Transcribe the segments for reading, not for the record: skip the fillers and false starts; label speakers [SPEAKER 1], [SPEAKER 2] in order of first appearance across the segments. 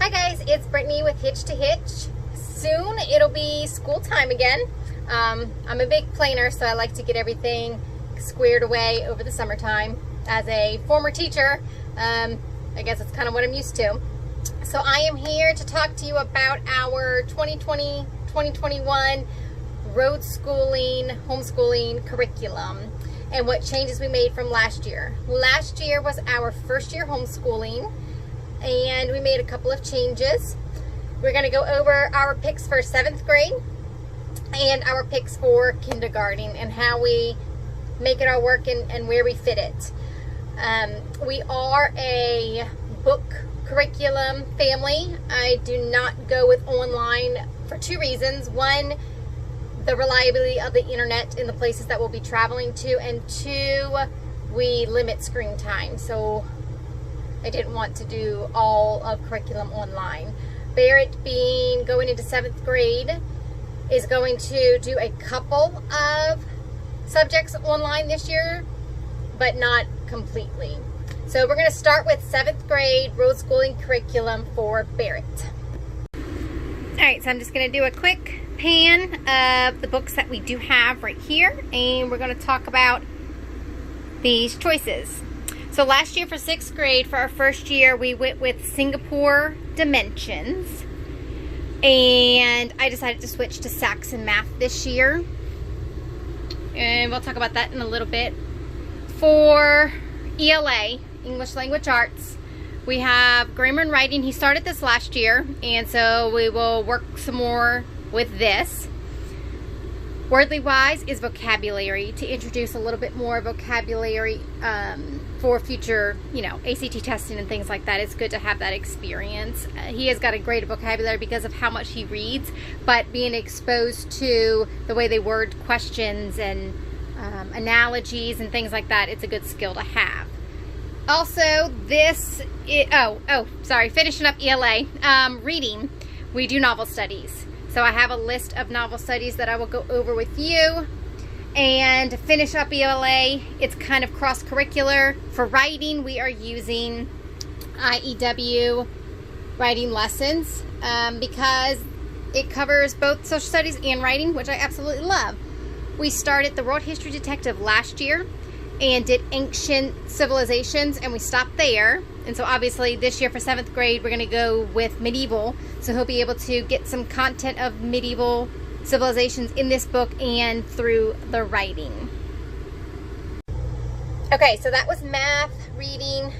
[SPEAKER 1] Hi guys, it's Brittany with Hitch to Hitch. Soon it'll be school time again. I'm a big planner, so I like to get everything squared away over the summertime. As a former teacher, I guess it's kind of what I'm used to. So I am here to talk to you about our 2020-2021 Roadschooling, homeschooling curriculum and what changes we made from last year. Last year was our first year homeschooling, and we made a couple of changes. We're going to go over our picks for 7th grade and our picks for kindergarten and how we make it our work and where we fit it. We are a book curriculum family. I do not go with online for two reasons. One, the reliability of the internet in the places that we'll be traveling to, and two, we limit screen time. So I didn't want to do all of curriculum online. Barrett, being going into 7th grade, is going to do a couple of subjects online this year, but not completely. So we're going to start with 7th grade Roadschooling curriculum for Barrett. Alright, so I'm just going to do a quick pan of the books that we do have right here, and we're going to talk about these choices. So last year for 6th grade, for our first year, we went with Singapore Dimensions, and I decided to switch to Saxon Math this year, and we'll talk about that in a little bit. For ELA, English Language Arts, we have Grammar and Writing. He started this last year, and so we will work some more with this. Wordly Wise is vocabulary, to introduce a little bit more vocabulary for future, ACT testing and things like that. It's good to have that experience. He has got a great vocabulary because of how much he reads, but being exposed to the way they word questions and analogies and things like that, it's a good skill to have. Also, finishing up ELA, reading, we do novel studies. So I have a list of novel studies that I will go over with you. And to finish up ELA, it's kind of cross-curricular. For writing, we are using IEW writing lessons because it covers both social studies and writing, which I absolutely love. We started the World History Detective last year and did ancient civilizations, and we stopped there. And so obviously this year for 7th grade, we're going to go with medieval. So he'll be able to get some content of medieval civilizations in this book and through the writing. Okay, so that was math, reading,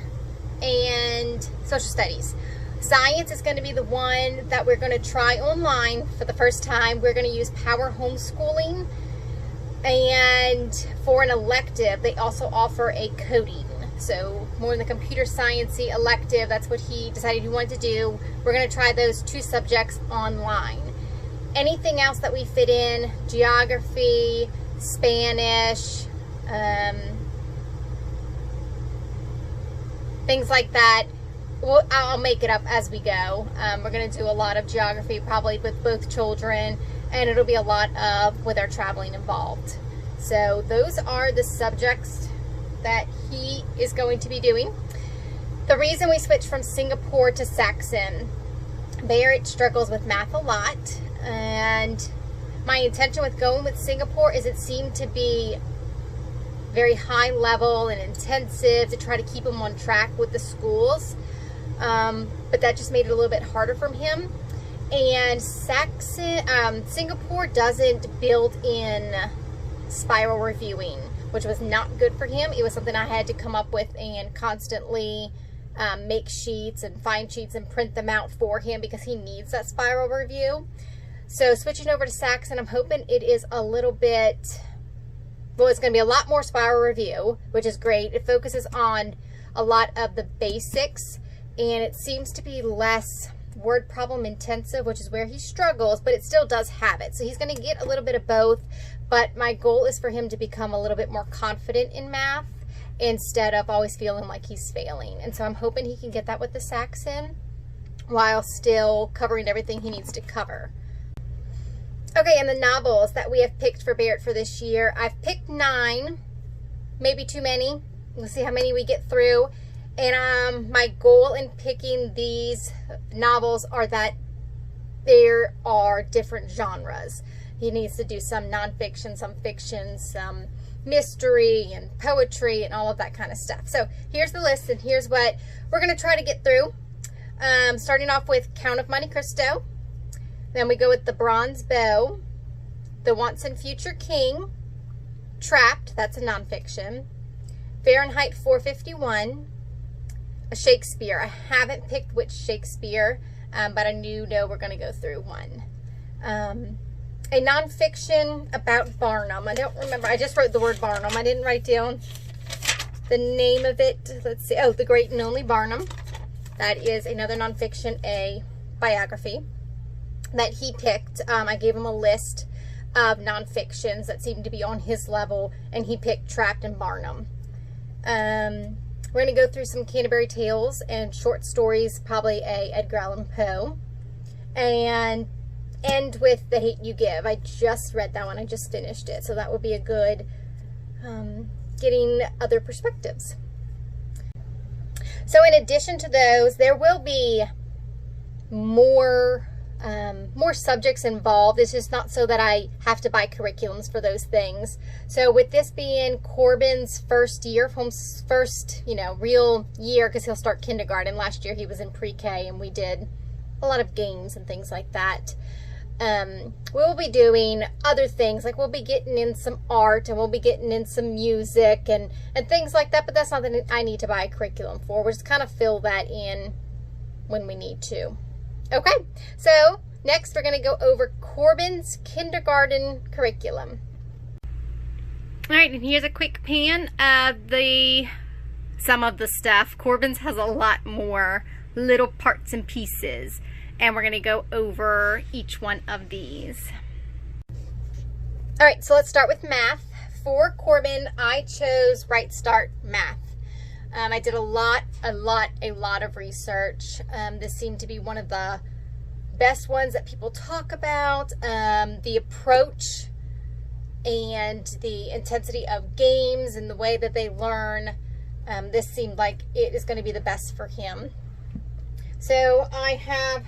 [SPEAKER 1] and social studies. Science is going to be the one that we're going to try online for the first time. We're going to use Power Homeschooling. And for an elective, they also offer a coding. So more in the computer sciencey elective, that's what he decided he wanted to do. We're going to try those two subjects online. Anything else that we fit in, geography, Spanish, things like that, I'll make it up as we go. We're going to do a lot of geography probably with both children, and it'll be a lot of with our traveling involved. So those are the subjects that he is going to be doing. The reason we switched from Singapore to Saxon, Barrett struggles with math a lot, and my intention with going with Singapore is it seemed to be very high level and intensive to try to keep him on track with the schools, but that just made it a little bit harder for him. And Singapore doesn't build in spiral reviewing, which was not good for him. It was something I had to come up with and constantly make sheets and find sheets and print them out for him because he needs that spiral review. So switching over to Saxon, I'm hoping it is a little bit, well, it's going to be a lot more spiral review, which is great. It focuses on a lot of the basics, and it seems to be less word problem intensive, which is where he struggles, but it still does have it. So he's going to get a little bit of both, but my goal is for him to become a little bit more confident in math instead of always feeling like he's failing. And so I'm hoping he can get that with the Saxon while still covering everything he needs to cover. Okay, and the novels that we have picked for Barrett for this year, I've picked 9, maybe too many. We'll see how many we get through. And my goal in picking these novels are that there are different genres. He needs to do some nonfiction, some fiction, some mystery and poetry and all of that kind of stuff. So here's the list, and here's what we're going to try to get through. Starting off with Count of Monte Cristo. Then we go with The Bronze Bow, The Once and Future King, Trapped, that's a nonfiction, Fahrenheit 451, a Shakespeare. I haven't picked which Shakespeare, but I know we're going to go through one. A nonfiction about Barnum. I don't remember. I just wrote the word Barnum. I didn't write down the name of it. Let's see. Oh, The Great and Only Barnum. That is another nonfiction, a biography that he picked. I gave him a list of nonfictions that seemed to be on his level, and he picked Trapped and Barnum. We're going to go through some Canterbury Tales and short stories, probably a Edgar Allan Poe, and end with The Hate You Give. I just read that one. I just finished it, so that would be a good getting other perspectives. So in addition to those, there will be more subjects involved. It's just not so that I have to buy curriculums for those things. So with this being Corbin's first year, real year, because he'll start kindergarten. Last year he was in pre-K, and we did a lot of games and things like that. We'll be doing other things, like we'll be getting in some art, and we'll be getting in some music and things like that, but that's not that I need to buy a curriculum for. We'll just kind of fill that in when we need to. Okay, so next we're going to go over Corbin's kindergarten curriculum. All right, and here's a quick pan of some of the stuff. Corbin's has a lot more little parts and pieces, and we're going to go over each one of these. All right, so let's start with math. For Corbin, I chose Right Start Math. I did a lot of research. This seemed to be one of the best ones that people talk about. The approach and the intensity of games and the way that they learn, this seemed like it is going to be the best for him. So I have,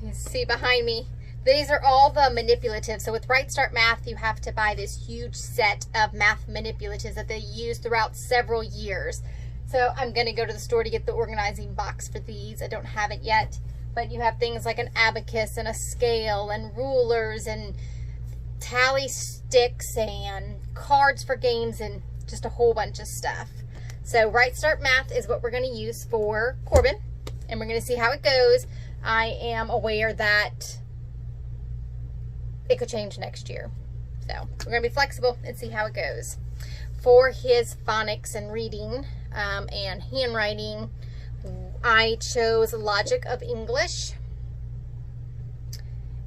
[SPEAKER 1] you see behind me, these are all the manipulatives. So with Right Start Math, you have to buy this huge set of math manipulatives that they use throughout several years. So I'm going to go to the store to get the organizing box for these. I don't have it yet. But you have things like an abacus and a scale and rulers and tally sticks and cards for games and just a whole bunch of stuff. So Right Start Math is what we're going to use for Corbin, and we're going to see how it goes. I am aware that it could change next year. So we're going to be flexible and see how it goes. For his phonics and reading and handwriting, I chose Logic of English.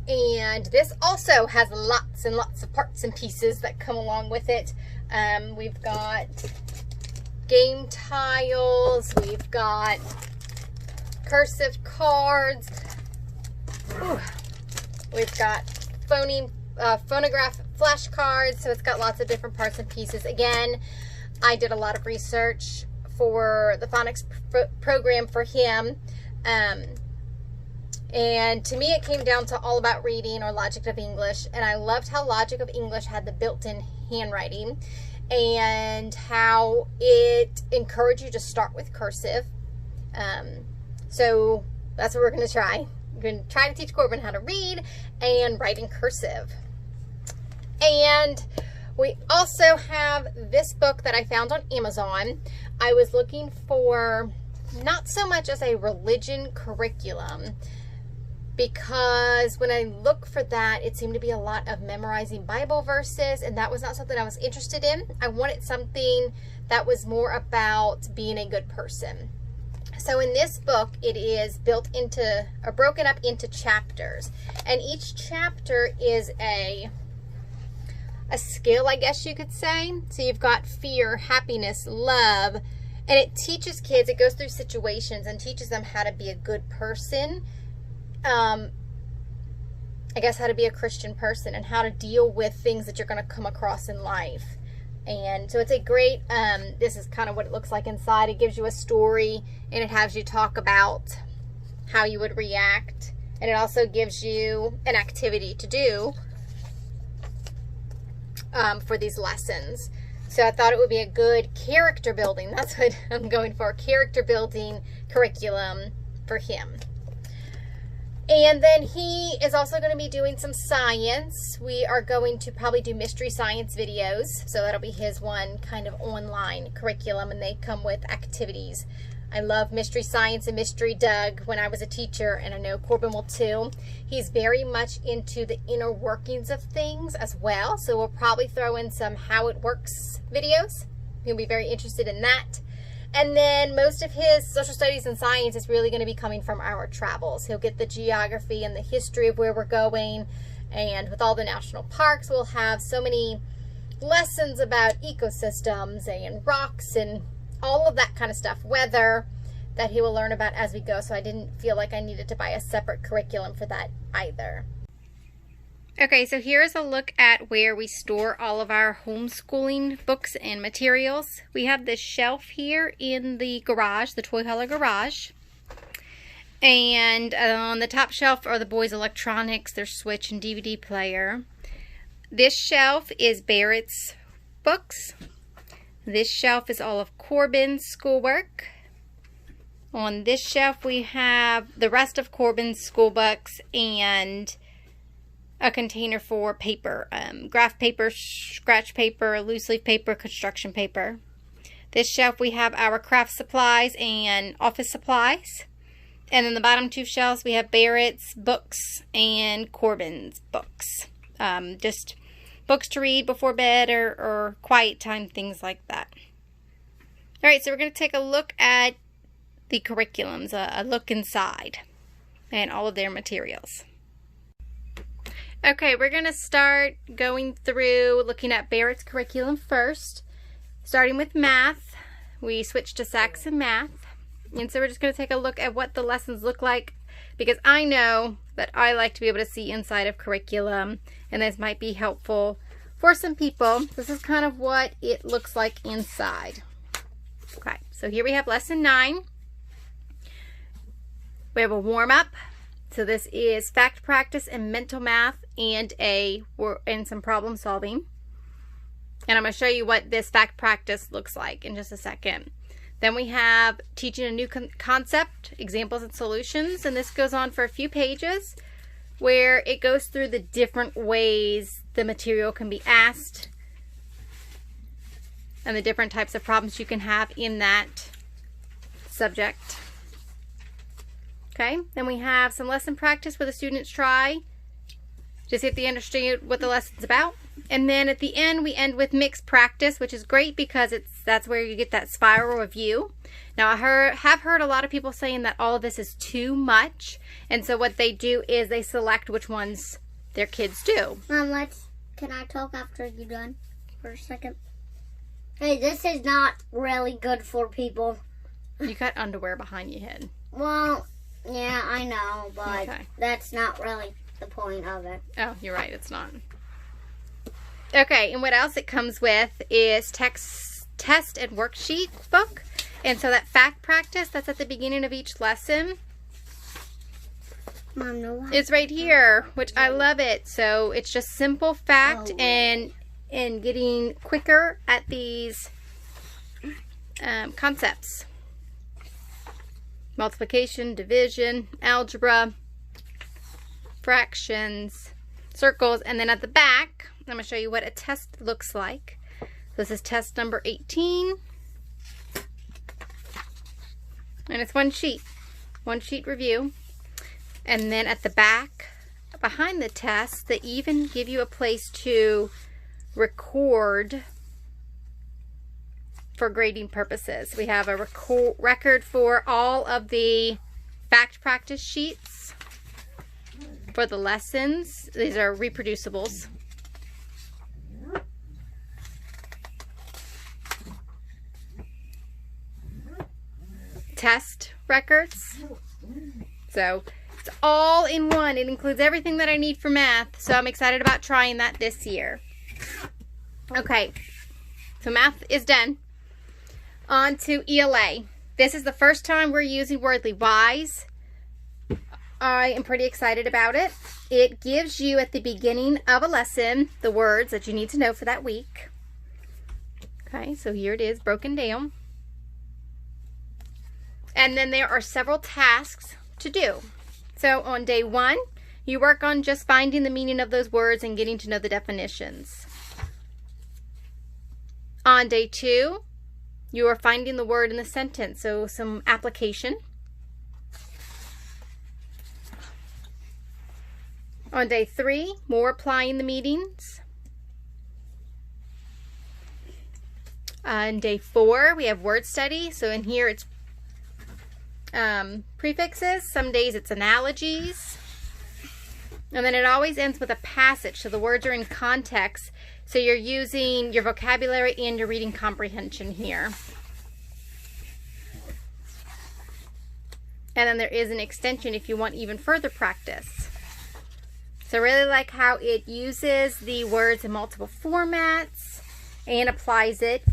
[SPEAKER 1] And this also has lots and lots of parts and pieces that come along with it. We've got game tiles, we've got cursive cards, we've got phonograph flashcards, so it's got lots of different parts and pieces. Again, I did a lot of research for the phonics program for him, and to me it came down to All About Reading or Logic of English, and I loved how Logic of English had the built-in handwriting and how it encouraged you to start with cursive. So that's what we're going to try. We're going to try to teach Corbin how to read and write in cursive. And we also have this book that I found on Amazon. I was looking for not so much as a religion curriculum, because when I look for that, it seemed to be a lot of memorizing Bible verses, and that was not something I was interested in. I wanted something that was more about being a good person. So in this book, it is broken up into chapters, and each chapter is a skill, I guess you could say. So you've got fear, happiness, love, and it teaches kids, it goes through situations and teaches them how to be a good person. I guess how to be a Christian person and how to deal with things that you're going to come across in life. And so it's a great, this is kind of what it looks like inside. It gives you a story, and it has you talk about how you would react. And it also gives you an activity to do for these lessons. So I thought it would be a good character building. That's what I'm going for, character building curriculum for him. And then he is also going to be doing some science. We are going to probably do mystery science videos. So that'll be his one kind of online curriculum, and they come with activities. I love Mystery Science and Mystery Doug when I was a teacher, and I know Corbin will too. He's very much into the inner workings of things as well, so we'll probably throw in some how it works videos. He'll be very interested in that. And then most of his social studies and science is really going to be coming from our travels. He'll get the geography and the history of where we're going, and with all the national parks, we'll have so many lessons about ecosystems and rocks and all of that kind of stuff, weather, that he will learn about as we go. So I didn't feel like I needed to buy a separate curriculum for that either. Okay, so here's a look at where we store all of our homeschooling books and materials. We have this shelf here in the garage, the toy hauler garage. And on the top shelf are the boys' electronics, their Switch and DVD player. This shelf is Barrett's books. This shelf is all of Corbin's schoolwork. On this shelf we have the rest of Corbin's school books and a container for paper, graph paper, scratch paper, loose leaf paper, construction paper. This shelf we have our craft supplies and office supplies. And then the bottom two shelves we have Barrett's books and Corbin's books. Just books to read before bed or quiet time, things like that. Alright, so we're going to take a look at the curriculums, a look inside, and all of their materials. Okay, we're going to start going through looking at Barrett's curriculum first. Starting with math, we switched to Saxon math. And so we're just going to take a look at what the lessons look like, because I know that I like to be able to see inside of curriculum, and this might be helpful for some people. This is kind of what it looks like inside. Okay, so here we have lesson 9. We have a warm-up. So this is fact practice and mental math and some problem solving. And I'm going to show you what this fact practice looks like in just a second. Then we have teaching a new concept, examples and solutions. And this goes on for a few pages where it goes through the different ways the material can be asked and the different types of problems you can have in that subject. Okay, then we have some lesson practice where the students try to see if they understand what the lesson's about. And then at the end, we end with mixed practice, which is great because that's where you get that spiral review. Now, I have heard a lot of people saying that all of this is too much. And so what they do is they select which ones their kids do.
[SPEAKER 2] Mom, can I talk after you're done for a second? Hey, this is not really good for people.
[SPEAKER 1] You got underwear behind your head.
[SPEAKER 2] Well, yeah, I know, but
[SPEAKER 1] okay.
[SPEAKER 2] That's not really the point of it.
[SPEAKER 1] Oh, you're right, it's not. Okay, and what else it comes with is test and worksheet book. And so that fact practice, that's at the beginning of each lesson.
[SPEAKER 2] Mom, no.
[SPEAKER 1] It's right here, which I love it. So it's just simple fact and getting quicker at these concepts. Multiplication, division, algebra, fractions, circles, and then at the back, I'm going to show you what a test looks like. This is test number 18, and it's one sheet review. And then at the back, behind the test, they even give you a place to record for grading purposes. We have a record for all of the fact practice sheets for the lessons. These are reproducibles. Test records. So it's all in one. It includes everything that I need for math. So I'm excited about trying that this year. Okay. So math is done. On to ELA. This is the first time we're using Wordly Wise. I am pretty excited about it. It gives you at the beginning of a lesson the words that you need to know for that week. Okay, so here it is broken down. And then there are several tasks to do. So on day 1, you work on just finding the meaning of those words and getting to know the definitions. On day 2, you are finding the word in the sentence, so some application. On day 3, more applying the meanings. On day 4, we have word study. So in here it's prefixes. Some days it's analogies. And then it always ends with a passage. So the words are in context. So you're using your vocabulary and your reading comprehension here. And then there is an extension if you want even further practice. So I really like how it uses the words in multiple formats and applies it.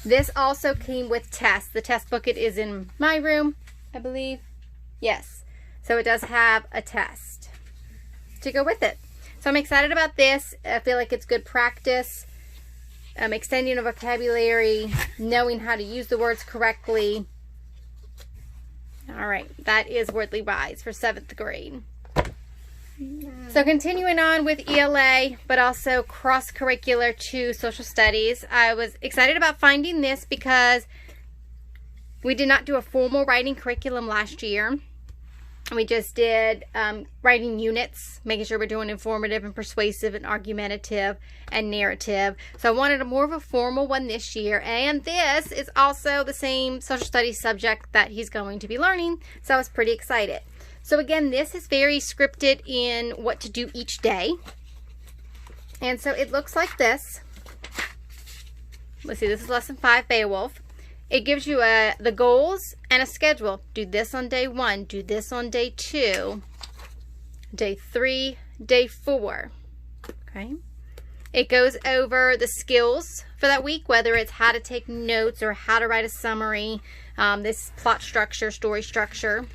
[SPEAKER 1] This also came with tests. The test booklet is in my room, I believe. Yes. So it does have a test to go with it. So I'm excited about this. I feel like it's good practice. Extending a vocabulary, knowing how to use the words correctly. All right, that is Wordly Wise for 7th grade. So continuing on with ELA, but also cross-curricular to social studies. I was excited about finding this because we did not do a formal writing curriculum last year. We just did writing units, making sure we're doing informative and persuasive and argumentative and narrative. So I wanted a more of a formal one this year. And this is also the same social studies subject that he's going to be learning. So I was pretty excited. So again, this is very scripted in what to do each day. And so it looks like this. Let's see, this is lesson 5, Beowulf. It gives you the goals and a schedule. Do this on day 1, do this on day 2, day 3, day 4. Okay. It goes over the skills for that week, whether it's how to take notes or how to write a summary, this plot structure, story structure.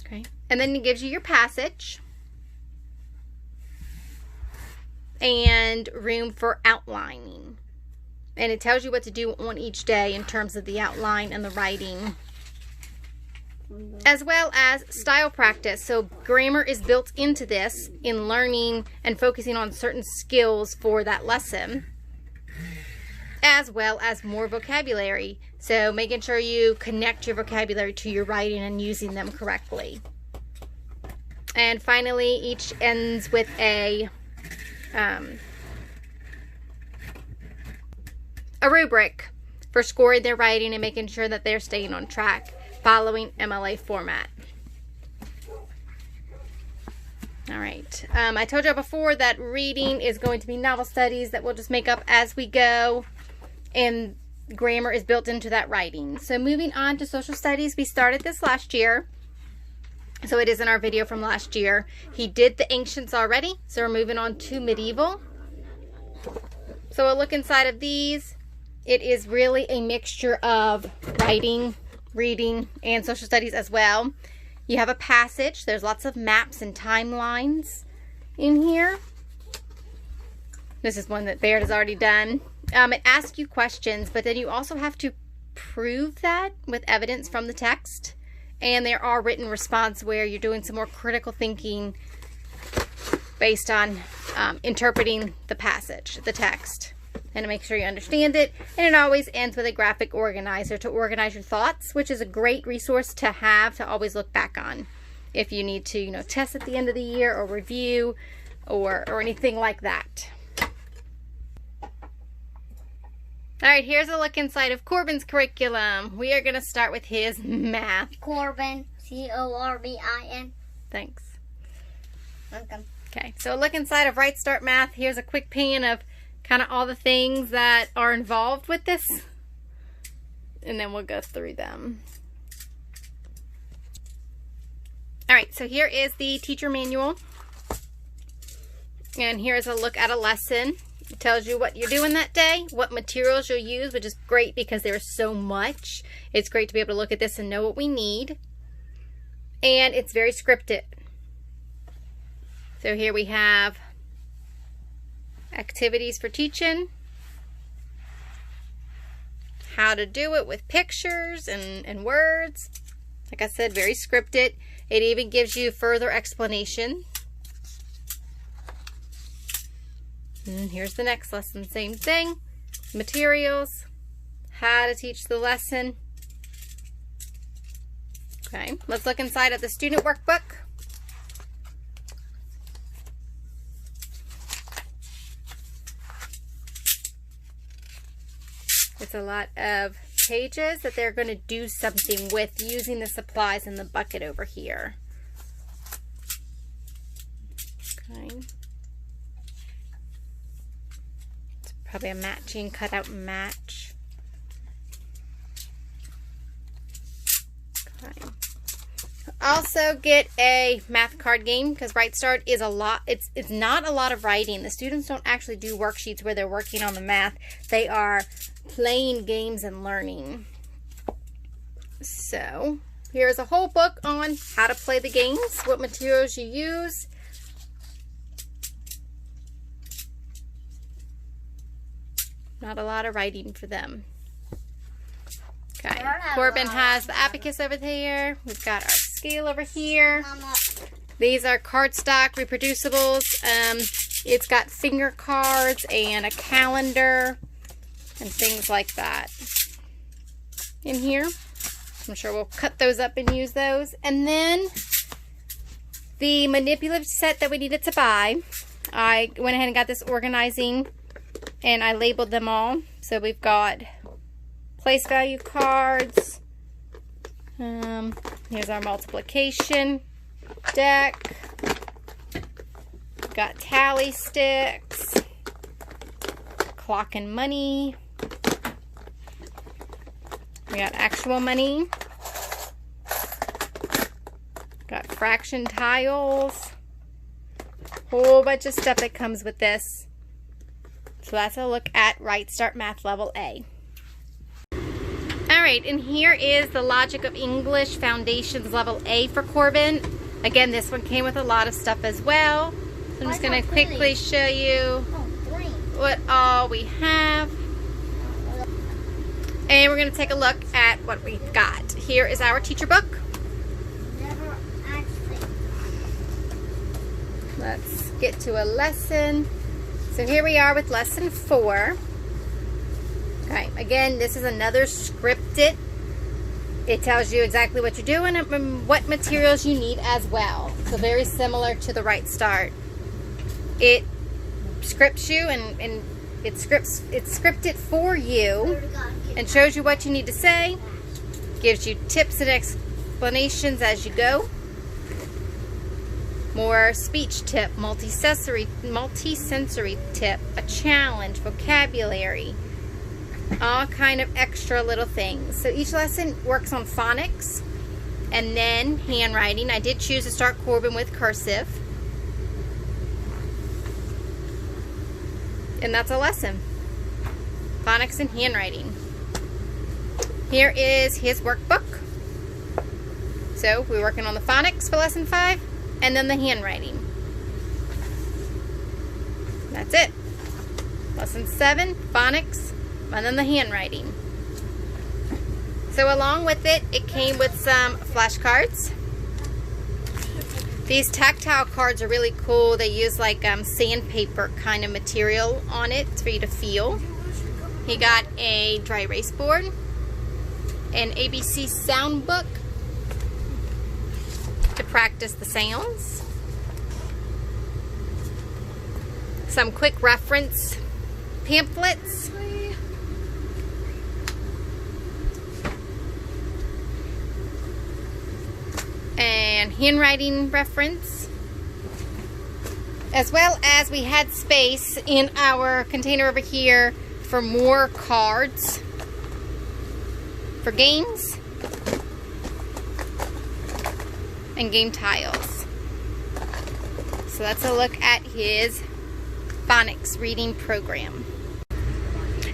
[SPEAKER 1] Okay. And then it gives you your passage and room for outlining. And it tells you what to do on each day in terms of the outline and the writing, as well as style practice. So grammar is built into this in learning and focusing on certain skills for that lesson, as well as more vocabulary. So making sure you connect your vocabulary to your writing and using them correctly. And finally, each ends with a rubric for scoring their writing and making sure that they're staying on track following MLA format. All right. I told you before that reading is going to be novel studies that we'll just make up as we go, and grammar is built into that writing. So moving on to social studies, we started this last year. So it is in our video from last year. He did the ancients already, so we're moving on to medieval. So a look inside of these. It is really a mixture of writing, reading, and social studies as well. You have a passage. There's lots of maps and timelines in here. This is one that Baird has already done. It asks you questions, but then you also have to prove that with evidence from the text. And there are written response where you're doing some more critical thinking based on interpreting the passage, the text, and to make sure you understand it. And it always ends with a graphic organizer to organize your thoughts, which is a great resource to have to always look back on if you need to, test at the end of the year or review or anything like that. All right, here's a look inside of Corbin's curriculum. We are going to start with his math.
[SPEAKER 2] Corbin, C-O-R-B-I-N.
[SPEAKER 1] Thanks.
[SPEAKER 2] Welcome.
[SPEAKER 1] Okay, so a look inside of Right Start Math. Here's a quick pan of kind of all the things that are involved with this, and then we'll go through them. All right, so here is the teacher manual. And here's a look at a lesson. It tells you what you're doing that day, what materials you'll use, which is great because there's so much. It's great to be able to look at this and know what we need. And it's very scripted. So here we have activities for teaching, how to do it with pictures and words. Like I said, very scripted. It even gives you further explanation. And here's the next lesson, same thing. Materials, how to teach the lesson. Okay, let's look inside of the student workbook. It's a lot of pages that they're going to do something with using the supplies in the bucket over here. Okay. It's probably a matching cutout match. Okay. Also get a math card game because Right Start is a lot. It's not a lot of writing. The students don't actually do worksheets where they're working on the math. They are playing games and learning. So here's a whole book on how to play the games, what materials you use. Not a lot of writing for them. Okay, Corbin has the abacus over there. We've got our scale over here. These are cardstock reproducibles. It's got finger cards and a calendar and things like that in here. I'm sure we'll cut those up and use those. And then the manipulative set that we needed to buy, I went ahead and got this organizing and I labeled them all. So we've got place value cards. Here's our multiplication deck. Got tally sticks, clock and money. We got actual money. Got fraction tiles. Whole bunch of stuff that comes with this. So that's a look at Right Start Math Level A. Alright, and here is the Logic of English Foundations Level A for Corbin. Again, this one came with a lot of stuff as well. So I'm just going to quickly show you what all we have. And we're going to take a look at what we've got. Here is our teacher book. Let's get to a lesson. So here we are with lesson 4. Okay, again, this is another scripted. It tells you exactly what you're doing and what materials you need as well. So very similar to the Right Start. It scripts you and it's scripted for you and shows you what you need to say, gives you tips and explanations as you go. More speech tip, multi-sensory tip, a challenge, vocabulary, all kind of extra little things. So each lesson works on phonics and then handwriting. I did choose to start Corbin with cursive. And that's a lesson. Phonics and handwriting. Here is his workbook. So we're working on the phonics for lesson 5 and then the handwriting. That's it. Lesson 7, phonics, and then the handwriting. So along with it, it came with some flashcards. These tactile cards are really cool. They use like sandpaper kind of material on it for you to feel. He got a dry erase board, an ABC sound book to practice the sounds, some quick reference pamphlets, and handwriting reference, as well as we had space in our container over here for more cards for games and game tiles. So that's a look at his Phonics reading program.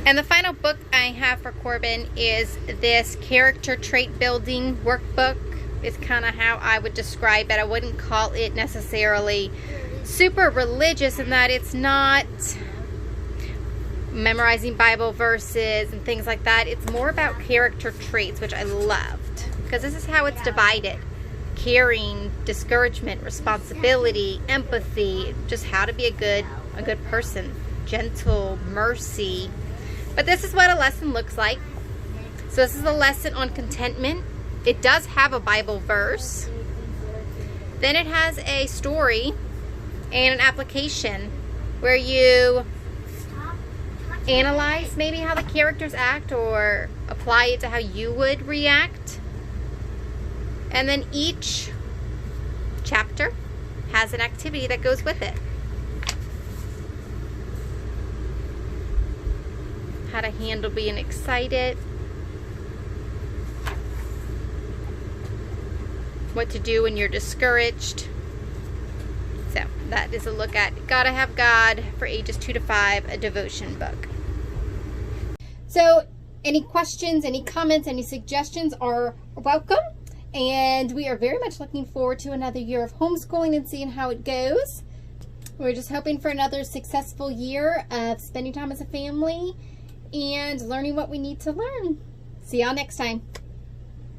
[SPEAKER 1] And the final book I have for Corbin is this character trait building workbook. It's kind of how I would describe it. I wouldn't call it necessarily super religious in that it's not memorizing Bible verses and things like that. It's more about character traits, which I loved, because this is how it's divided: caring, discouragement, responsibility, empathy, just how to be a good person, gentle, mercy. But this is what a lesson looks like. So this is a lesson on contentment. It does have a Bible verse. Then it has a story and an application where you analyze maybe how the characters act or apply it to how you would react. And then each chapter has an activity that goes with it. How to handle being excited. What to do when you're discouraged. So that is a look at Gotta Have God for ages 2 to 5, a devotion book. So any questions, any comments, any suggestions are welcome. And we are very much looking forward to another year of homeschooling and seeing how it goes. We're just hoping for another successful year of spending time as a family and learning what we need to learn. See y'all next time.